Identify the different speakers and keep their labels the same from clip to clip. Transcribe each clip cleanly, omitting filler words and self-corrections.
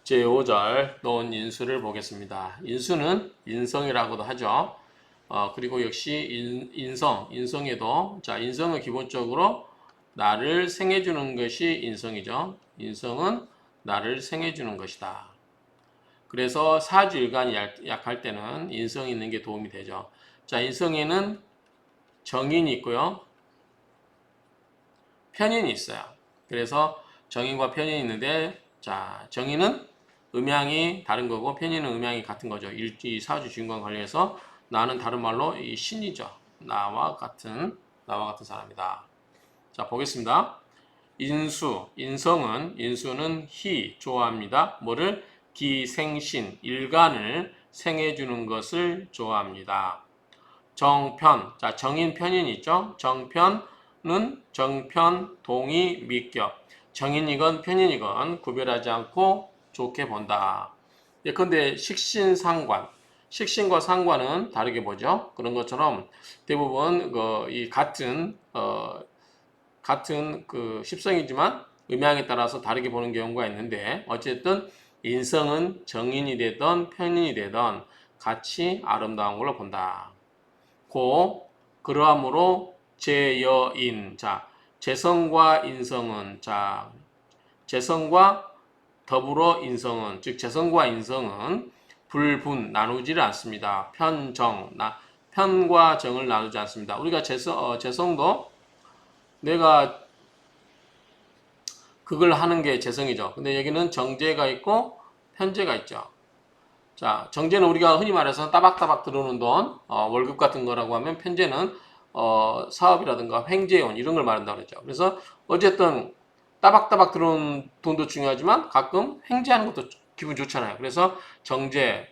Speaker 1: 제5절 놓은 인수를 보겠습니다. 인수는 인성이라고도 하죠. 그리고 역시 인성에도, 자, 인성은 기본적으로 나를 생해주는 것이 인성이죠. 인성은 나를 생해주는 것이다. 그래서 사주일간이 약할 때는 인성이 있는 게 도움이 되죠. 자, 인성에는 정인이 있고요. 편인이 있어요. 그래서 정인과 편인이 있는데, 자, 정인은 음양이 다른 거고 편인은 음양이 같은 거죠. 이 사주 주인공 관련해서 나는 다른 말로 이 신이죠. 나와 같은 사람이다. 자, 보겠습니다. 인수는 희, 좋아합니다. 뭐를? 기생신, 일간을 생해주는 것을 좋아합니다. 정편, 자, 정인, 편인 있죠? 정편은 정편, 동의, 미격. 정인이건 편인이건 구별하지 않고 좋게 본다. 예컨대 식신상관, 식신과 상관은 다르게 보죠. 그런 것처럼 대부분 이 같은 그 십성이지만 음양에 따라서 다르게 보는 경우가 있는데, 어쨌든 인성은 정인이 되던 편인이 되던 같이 아름다운 걸로 본다. 그러함으로 제여인, 자, 재성과 인성은, 자, 재성과 더불어 인성은, 즉 재성과 인성은 불분 나누지를 않습니다. 편과 정을 나누지 않습니다. 우리가 재성도 내가 그걸 하는 게 재성이죠. 근데 여기는 정제가 있고 편제가 있죠. 자, 정제는 우리가 흔히 말해서 따박따박 들어오는 돈, 월급 같은 거라고 하면, 편제는 사업이라든가 횡재원 이런 걸 말한다고 그랬죠. 그래서 어쨌든 따박따박 들어오는 돈도 중요하지만 가끔 횡재하는 것도 기분 좋잖아요. 그래서 정제는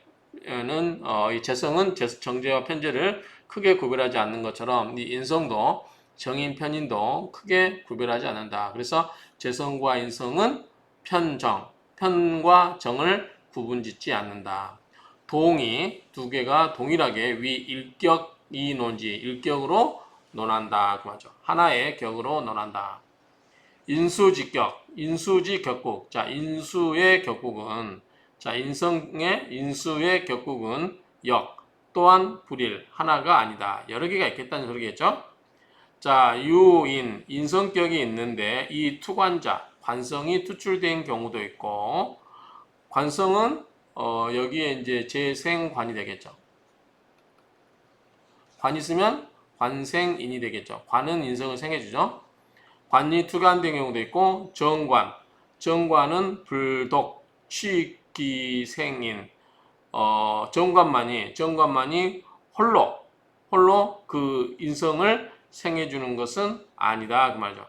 Speaker 1: 이 재성은 정제와 편제를 크게 구별하지 않는 것처럼 이 인성도 정인 편인도 크게 구별하지 않는다. 그래서 재성과 인성은 편과 정을 구분짓지 않는다. 동이 두 개가 동일하게 위 일격이 논지, 일격으로 논한다. 그 말이죠. 하나의 격으로 논한다. 인수지격국. 자, 인수의 격국은, 자, 인수의 격국은 역, 또한 불일, 하나가 아니다. 여러 개가 있겠다는 소리겠죠? 자, 인성격이 있는데 이 투관자, 관성이 투출된 경우도 있고, 관성은 여기에 이제 재생관이 되겠죠. 관 있으면 관생인이 되겠죠. 관은 인성을 생해주죠. 관이 투관된 경우도 있고, 정관은 불독, 취기생인, 정관만이 홀로 그 인성을 생해주는 것은 아니다. 그 말이죠.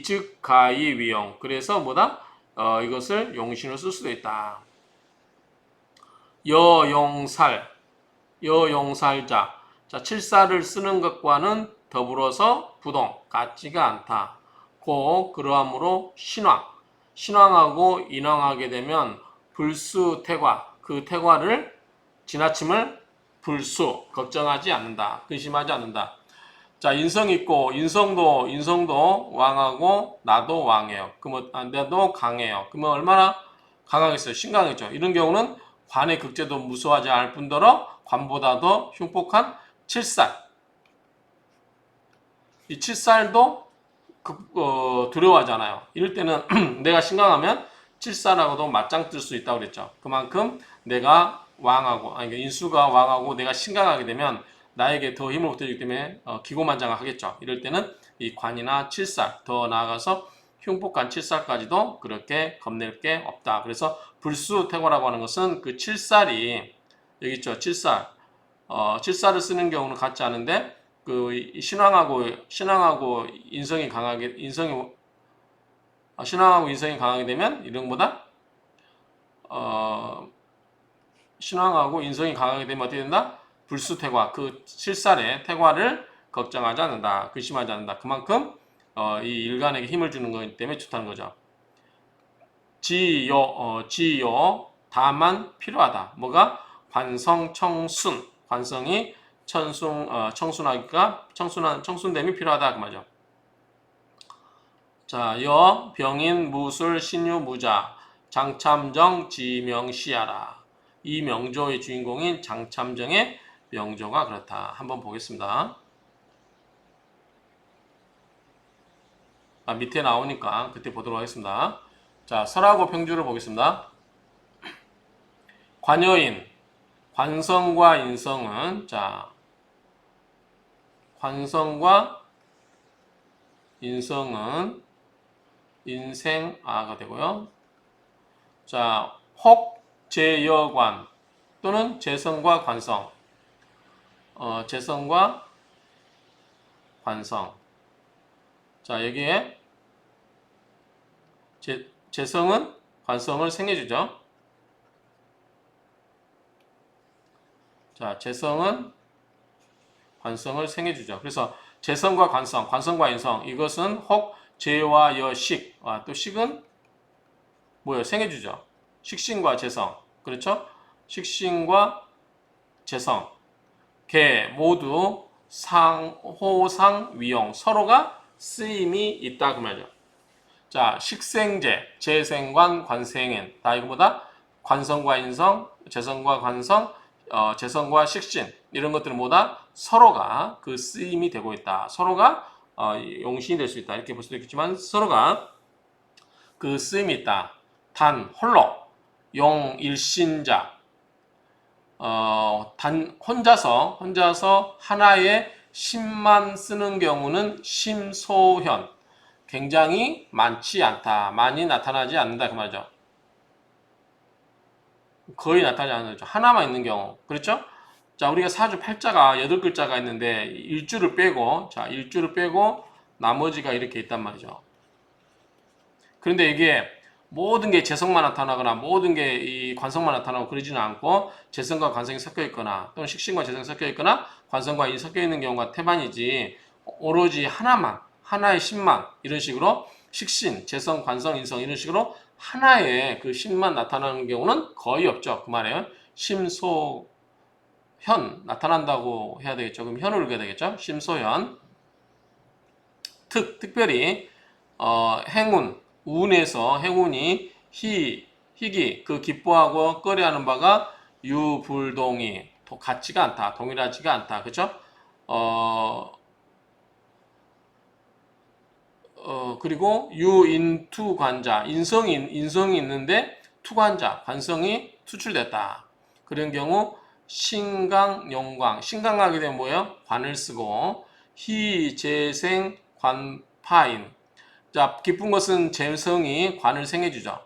Speaker 1: 즉 가히 위용. 그래서 뭐다? 이것을 용신으로 쓸 수도 있다. 여용살자. 자, 칠사를 쓰는 것과는 더불어서 부동, 같지가 않다. 그러함으로 신왕하고 인왕하게 되면 불수태과, 그 태과를 지나침을 걱정하지 않는다. 근심하지 않는다. 자, 인성 있고, 인성도 왕하고, 나도 왕해요. 그러면, 나도 강해요. 그러면 얼마나 강하겠어요? 신강했죠. 이런 경우는 관의 극제도 무서워하지 않을 뿐더러 관보다 더 흉폭한 칠살. 이 칠살도 두려워하잖아요. 이럴 때는 내가 신강하면 칠살하고도 맞짱 뜰 수 있다고 그랬죠. 그만큼 내가 인수가 왕하고 내가 신강하게 되면 나에게 더 힘을 얻어주기 때문에 기고만장하겠죠. 이럴 때는 이 관이나 칠살, 더 나아가서 흉폭한 칠살까지도 그렇게 겁낼 게 없다. 그래서 불수태고라고 하는 것은 그 칠살이 여기 있죠. 칠살을 쓰는 경우는 같지 않은데 그 신앙하고 인성이 강하게 되면 이런 것보다 신앙하고 인성이 강하게 되면 어떻게 된다? 불수태과, 그 칠살의 태과를 걱정하지 않는다. 근심하지 않는다. 그만큼 이 일간에게 힘을 주는 거기 때문에 좋다는 거죠. 지요 다만 필요하다. 뭐가? 관성청순. 관성이 청순됨이 필요하다. 그 말이죠. 자, 병인, 무술, 신유, 무자. 장참정 지명시하라. 이 명조의 주인공인 장참정의 명조가 그렇다. 한번 보겠습니다. 밑에 나오니까 그때 보도록 하겠습니다. 자, 설하고 평주를 보겠습니다. 관여인, 관성과 인성은, 자, 관성과 인성은 인생아가 되고요. 자, 혹, 제여관 또는 재성과 관성, 재성과 관성. 자, 여기에 재성은 관성을 생해주죠. 자, 재성은 관성을 생해주죠. 그래서 재성과 관성, 관성과 인성, 이것은 혹, 제와 여식, 또 식은 뭐예요? 생해주죠. 식신과 재성, 그렇죠? 식신과 재성, 개 모두 상호상위용, 서로가 쓰임이 있다 그 말이죠. 자, 식생재, 재생관, 관생인, 다 이거보다 관성과 인성, 재성과 관성, 재성과 식신, 이런 것들은 뭐다? 서로가 그 쓰임이 되고 있다. 서로가 용신이 될 수 있다. 이렇게 볼 수도 있겠지만 서로가 그 쓰임이 있다. 단 홀로 용일신자, 단 혼자서 하나의 심만 쓰는 경우는 심소현, 굉장히 많지 않다. 많이 나타나지 않는다 그 말이죠. 거의 나타나지 않는 거죠. 하나만 있는 경우. 그렇죠? 자, 우리가 사주 8자가 8글자가 있는데 일주를 빼고, 자, 일주를 빼고 나머지가 이렇게 있단 말이죠. 그런데 이게 모든 게 재성만 나타나거나 모든 게 이 관성만 나타나고 그러지는 않고 재성과 관성이 섞여 있거나 또는 식신과 재성이 섞여 있거나 관성과 이 섞여 있는 경우가 태반이지, 오로지 하나만, 하나의 신만 이런 식으로 식신, 재성, 관성, 인성 이런 식으로 하나의 그 신만 나타나는 경우는 거의 없죠. 그 말이에요. 심소 현 나타난다고 해야 되겠죠. 그럼 현을 읽어야 되겠죠. 심소현. 특별히 행운, 운에서 행운이 희기, 그 기뻐하고 꺼려하는 바가 유불동이 같지가 않다. 동일하지가 않다. 그렇죠? 그리고 유인투관자, 인성이 있는데 투관자, 관성이 투출됐다. 그런 경우 신강용광, 신강하게 되면 뭐예요? 관을 쓰고 희재생 관파인. 자, 기쁜 것은 재성이 관을 생해주죠.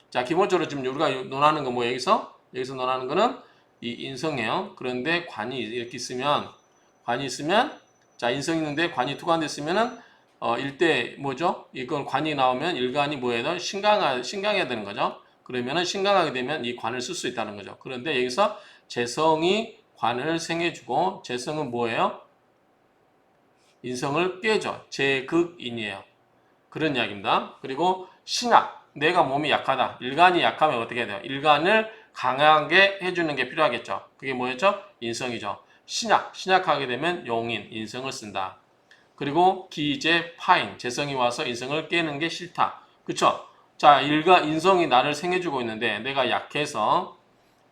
Speaker 1: 자, 기본적으로 지금 우리가 논하는 건 뭐 여기서 논하는 거는 이 인성이에요. 그런데 관이 이렇게 있으면, 자, 인성 있는데 관이 투관됐으면은 일대 뭐죠? 이건 관이 나오면 일간이 뭐예요? 신강해야 되는 거죠. 그러면은 신강하게 되면 이 관을 쓸 수 있다는 거죠. 그런데 여기서 재성이 관을 생해주고, 재성은 뭐예요? 인성을 깨죠. 재극인이에요. 그런 이야기입니다. 그리고 신약, 내가 몸이 약하다. 일간이 약하면 어떻게 해야 돼요? 일간을 강하게 해주는 게 필요하겠죠. 그게 뭐였죠? 인성이죠. 신약하게 되면 용인, 인성을 쓴다. 그리고 기재 파인, 재성이 와서 인성을 깨는 게 싫다. 그쵸? 자, 인성이 나를 생해주고 있는데 내가 약해서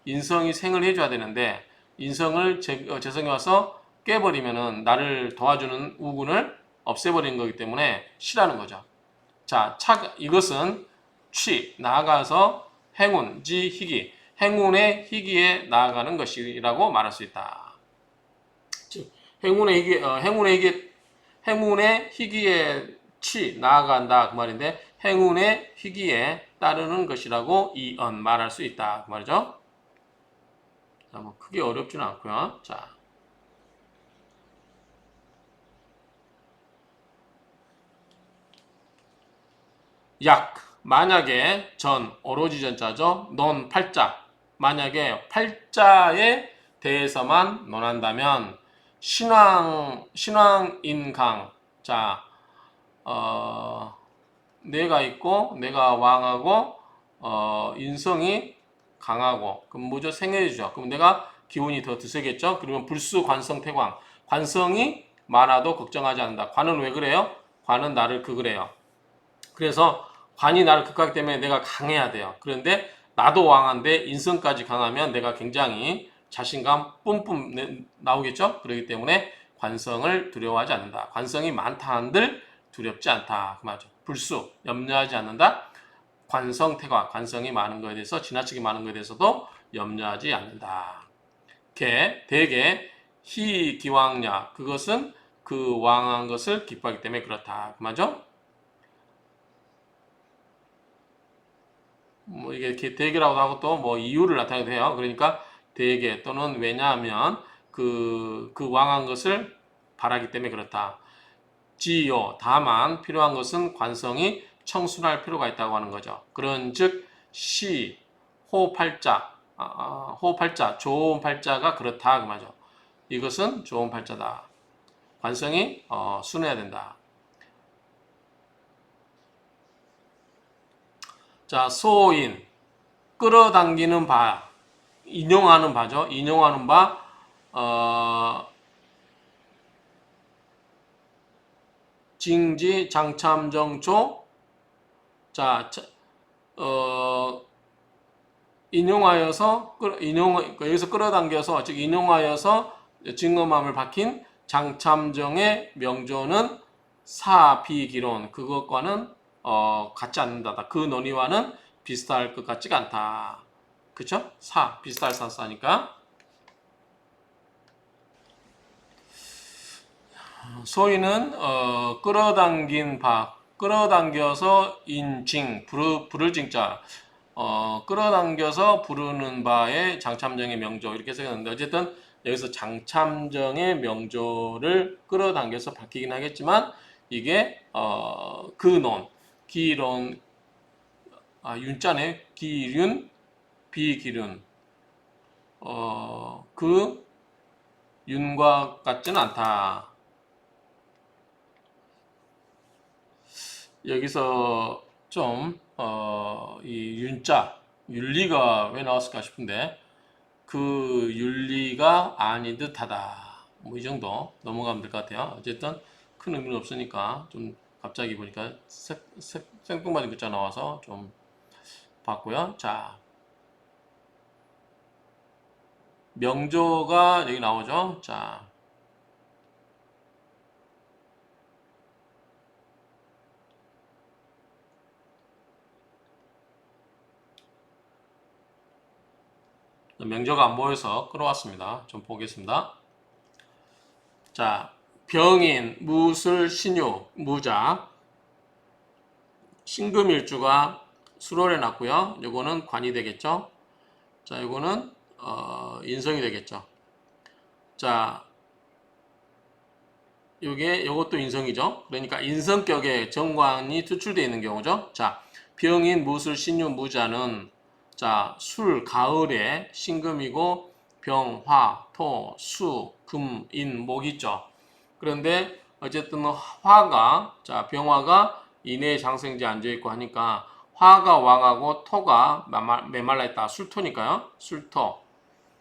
Speaker 1: 인성이 생을 해줘야 되는데 인성을 재성이 와서 깨버리면은 나를 도와주는 우군을 없애버리는 거기 때문에 싫어하는 거죠. 자, 이것은 나아가서 행운, 희기, 행운의 희기에 나아가는 것이라고 말할 수 있다. 즉, 행운의 희기에 나아간다 그 말인데, 행운의 희기에 따르는 것이라고 말할 수 있다 그 말이죠. 자, 뭐 크게 어렵지는 않고요. 자, 만약에 오로지 전자죠. 넌 팔자. 만약에 팔자에 대해서만 논한다면 신왕인강. 자, 내가 있고 내가 왕하고 인성이 강하고, 그럼 뭐죠? 생해주죠. 그럼 내가 기운이 더 드세겠죠. 그러면 불수 관성 태광. 관성이 많아도 걱정하지 않는다. 관은 왜 그래요? 관은 나를 그래요. 그래서 관이 나를 극하기 때문에 내가 강해야 돼요. 그런데 나도 왕한데 인성까지 강하면 내가 굉장히 자신감 뿜뿜 나오겠죠? 그렇기 때문에 관성을 두려워하지 않는다. 관성이 많다 한들 두렵지 않다. 그 말이죠. 불수, 염려하지 않는다. 관성태과, 관성이 많은 것에 대해서 지나치게 많은 것에 대해서도 염려하지 않는다. 대개 희기왕야, 그것은 그 왕한 것을 기뻐하기 때문에 그렇다. 그 말이죠? 뭐 이게 대개라고 하고 또 뭐 이유를 나타내도 해요. 그러니까 대개 또는 왜냐하면 그 왕한 것을 바라기 때문에 그렇다. 지요. 다만 필요한 것은 관성이 청순할 필요가 있다고 하는 거죠. 그런즉 시 호팔자 호팔자 좋은 팔자가 그렇다 그 말이죠. 이것은 좋은 팔자다. 관성이 순해야 된다. 자, 소인 끌어당기는 바 인용하는 바죠. 인용하는 바 징지 장참정조 자, 인용하여서 여기서 끌어당겨서 즉 인용하여서 증거함을 박힌 장참정의 명조는 사비기론 그것과는 같지 않는다. 그 논의와는 비슷할 것 같지가 않다. 그쵸? 비슷할 사사니까. 소위는 끌어당긴 바, 끌어당겨서 인징, 부를 징자, 끌어당겨서 부르는 바의 장참정의 명조 이렇게 써있는데 어쨌든 여기서 장참정의 명조를 끌어당겨서 밝히긴 하겠지만 이게 근원, 기론, 윤자네, 기륜, 비기륜, 그 윤과 같지는 않다. 여기서 좀, 이 윤자, 윤리가 왜 나왔을까 싶은데, 그 윤리가 아닌 듯 하다. 뭐 이 정도 넘어가면 될 것 같아요. 어쨌든 큰 의미는 없으니까 좀 갑자기 보니까 생뚱맞은 글자 나와서 좀 봤고요. 자, 명조가 여기 나오죠. 자, 명조가 안 보여서 끌어왔습니다. 좀 보겠습니다. 자, 병인, 무술, 신유, 무자, 신금일주가 수월에 났고요. 요거는 관이 되겠죠. 자, 요거는 인성이 되겠죠. 자, 요것도 인성이죠. 그러니까 인성격에 정관이 투출되어 있는 경우죠. 자, 병인, 무술, 신유, 무자는 자, 술, 가을에 신금이고 병, 화, 토, 수, 금, 인, 목 있죠. 그런데 어쨌든 화가 자, 병화가 인의 장생지에 앉아 있고 하니까 화가 왕하고 토가 메말라 있다. 술토니까요. 술토.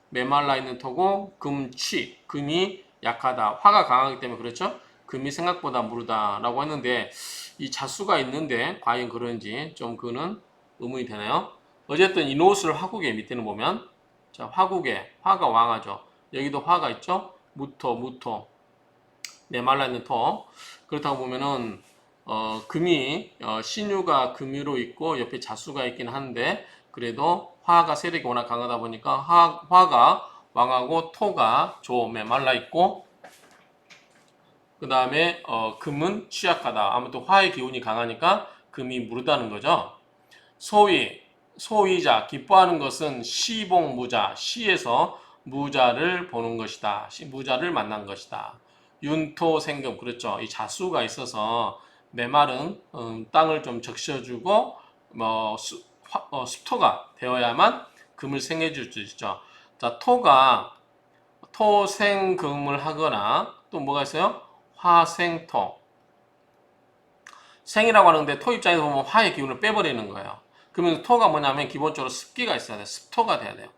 Speaker 1: 메말라 있는 토고 금치. 금이 약하다. 화가 강하기 때문에 그렇죠. 금이 생각보다 무르다라고 했는데 이 자수가 있는데 과연 그런지 좀 그는 의문이 되나요? 어쨌든 이 노술 화국의 밑에는 보면 자, 화국에 화가 왕하죠. 여기도 화가 있죠. 무토 메말라 있는 토. 그렇다고 보면은 금이 신유가 금유로 있고 옆에 자수가 있긴 한데 그래도 화가 세력이 워낙 강하다 보니까 화가 왕하고 토가 조 메말라 있고 그 다음에 금은 취약하다. 아무튼 화의 기운이 강하니까 금이 무르다는 거죠. 소위자 기뻐하는 것은 시봉무자 시에서 무자를 보는 것이다. 무자를 만난 것이다. 윤토생금 그렇죠. 이 자수가 있어서 메마른 땅을 좀 적셔주고 뭐 습토가 되어야만 금을 생해줄 수 있죠. 자, 토가 토생금을 하거나 또 뭐가 있어요? 화생토. 생이라고 하는데 토 입장에서 보면 화의 기운을 빼버리는 거예요. 그러면 토가 뭐냐면 기본적으로 습기가 있어야 돼요. 습토가 돼야 돼요.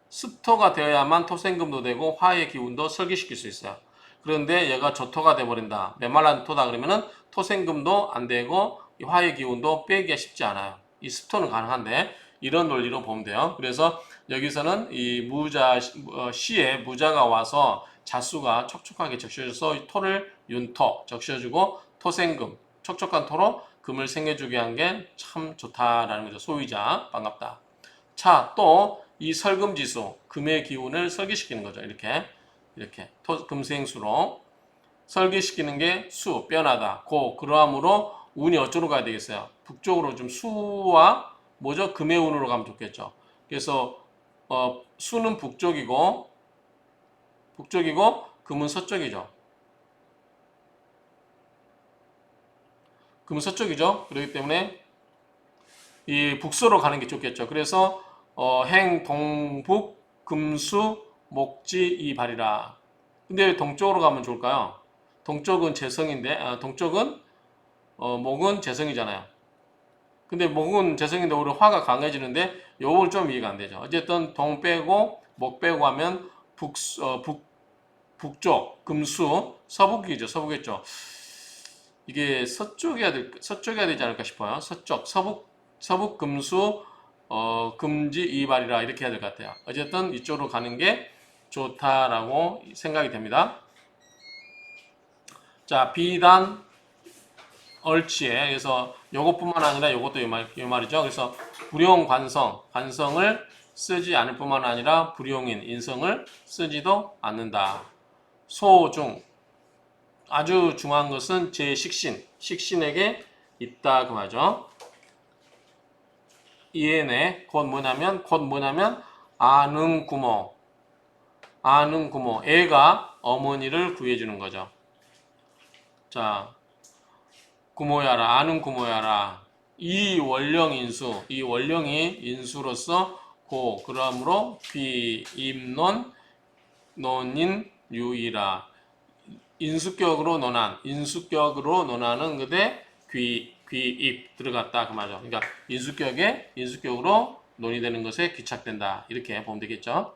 Speaker 1: 습토가 되어야만 토생금도 되고 화의 기운도 설기시킬 수 있어요. 그런데 얘가 저토가 돼버린다. 메말란 토다 그러면은 토생금도 안 되고 이 화의 기운도 빼기가 쉽지 않아요. 이 습토는 가능한데 이런 논리로 보면 돼요. 그래서 여기서는 이 무자 시에 무자가 와서 자수가 촉촉하게 적셔져서 토를 윤토 적셔주고 토생금 촉촉한 토로 금을 생겨주게 한 게 참 좋다라는 거죠. 소위자 반갑다. 자, 또 이 설금지수 금의 기운을 설계시키는 거죠. 이렇게 금생수로 설계시키는 게 수, 변하다, 고, 그러함으로 운이 어쩌로 가야 되겠어요? 북쪽으로 좀 수와 뭐죠? 금의 운으로 가면 좋겠죠. 그래서 수는 북쪽이고 금은 서쪽이죠. 금은 서쪽이죠. 그렇기 때문에 이 북서로 가는 게 좋겠죠. 그래서 행, 동북, 금수, 목지, 이발이라. 근데 왜 동쪽으로 가면 좋을까요? 동쪽은 재성인데, 동쪽은 목은 재성이잖아요. 근데 목은 재성인데 오히려 화가 강해지는데 요건 좀 이해가 안 되죠. 어쨌든 동 빼고 목 빼고 하면 북쪽, 금수, 서북이죠. 서북이죠. 이게 서쪽이어야 되지 않을까 싶어요. 서북, 금수, 금지, 이발이라 이렇게 해야 될 것 같아요. 어쨌든 이쪽으로 가는 게 좋다라고 생각이 됩니다. 자, 비단, 얼치에 그래서 요것뿐만 아니라 요것도 이 말이죠. 그래서 관성을 쓰지 않을 뿐만 아니라 불용인, 인성을 쓰지도 않는다. 소중, 아주 중요한 것은 식신에게 있다 그 말이죠. 이해네 곧 뭐냐면 아능구모, 애가 어머니를 구해주는 거죠. 자, 구모야라, 아는 구모야라. 이 원령이 인수로서 그러므로 인논, 논인, 유이라. 인수격으로 논하는 그대 입 들어갔다 그 말이죠. 그러니까 인수격으로 논의되는 것에 귀착된다. 이렇게 보면 되겠죠.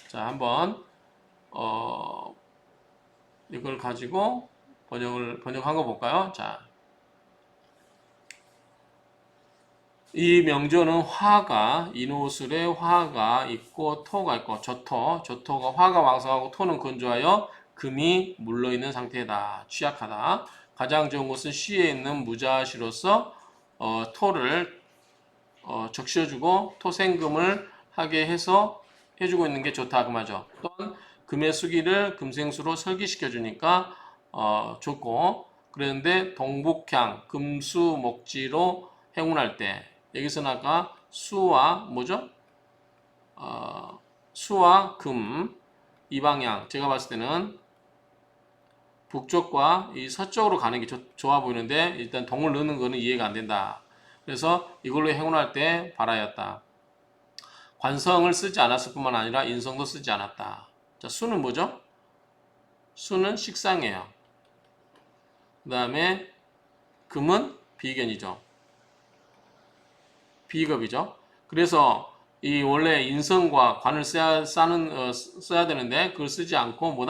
Speaker 1: 자, 한번 이걸 가지고 번역한 거 볼까요? 자, 이 명조는 인호술에 화가 있고 토가 있고 조토가 화가 왕성하고 토는 건조하여 금이 물러있는 상태다. 취약하다. 가장 좋은 것은 시에 있는 무자시로서 토를 적셔주고 토생금을 하게 해서 해주고 있는 게 좋다 그 말이죠. 또한 금의 수기를 금생수로 설계시켜 주니까 좋고 그런데 동북향 금수목지로 행운할 때 여기서는 아까 수와 뭐죠? 수와 금 이 방향 제가 봤을 때는 북쪽과 이 서쪽으로 가는 게 좋아 보이는데 일단 동을 넣는 거는 이해가 안 된다. 그래서 이걸로 행운할 때 바라였다. 관성을 쓰지 않았을 뿐만 아니라 인성도 쓰지 않았다. 자, 수는 뭐죠? 수는 식상이에요. 그 다음에 금은 비견이죠. 비겁이죠. 그래서 이 원래 인성과 관을 써야 되는데 그걸 쓰지 않고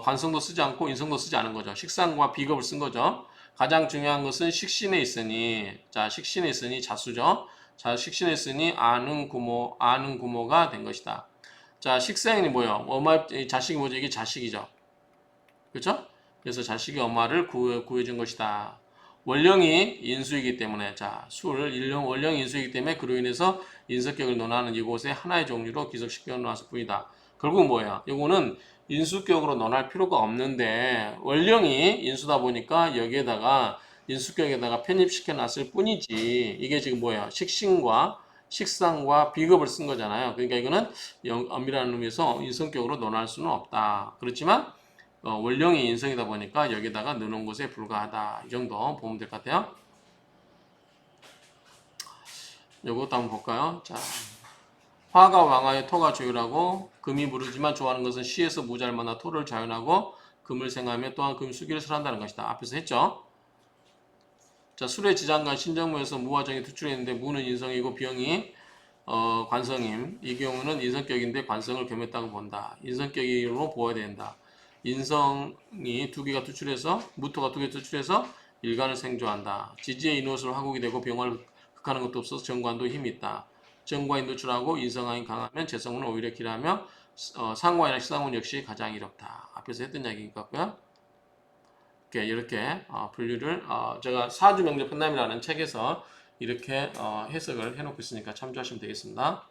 Speaker 1: 관성도 쓰지 않고 인성도 쓰지 않은 거죠. 식상과 비겁을 쓴 거죠. 가장 중요한 것은 식신에 있으니 자수죠. 자, 식신에 있으니 아는 구모가 된 것이다. 자, 식상이 뭐예요? 자식이 뭐죠? 이게 자식이죠. 그렇죠? 그래서 자식이 엄마를 구해준 것이다. 원령이 인수이기 때문에 원령이 인수이기 때문에 그로 인해서 인석격을 논하는 이곳의 하나의 종류로 기속시켜 놨을 뿐이다. 결국 뭐야? 이거는 인수격으로 논할 필요가 없는데 원령이 인수다 보니까 여기에다가 인수격에다가 편입시켜 놨을 뿐이지 이게 지금 뭐야? 식상과 비겁을 쓴 거잖아요. 그러니까 이거는 엄밀한 의미에서 인성격으로 논할 수는 없다. 그렇지만 원령이 인성이다 보니까 여기다가 넣는 것에 불과하다. 이 정도 보면 될 것 같아요. 요것도 한번 볼까요? 자, 화가 왕하여 토가 조율하고 금이 무르지만 좋아하는 것은 시에서 무자를 만나 토를 자연하고 금을 생하며 또한 금 수기를 설한다는 것이다. 앞에서 했죠. 자, 술의 지장간 신정무에서 무와 정이 투출했는데 무는 인성이고 병이 관성임. 이 경우는 인성격인데 관성을 겸했다고 본다. 인성격으로 보아야 된다. 인성이 두 개가 투출해서 무토가 두 개 투출해서 일간을 생조한다. 지지의 인옷을 화국이 되고 병을 극하는 것도 없어서 정관도 힘이 있다. 정관이 누출하고 인성왕이 강하면 재성은 오히려 길하며 상관이나 시상운 역시 가장 이롭다. 앞에서 했던 이야기인 것 같고요. 이렇게 분류를 제가 사주명제편남이라는 책에서 이렇게 해석을 해놓고 있으니까 참조하시면 되겠습니다.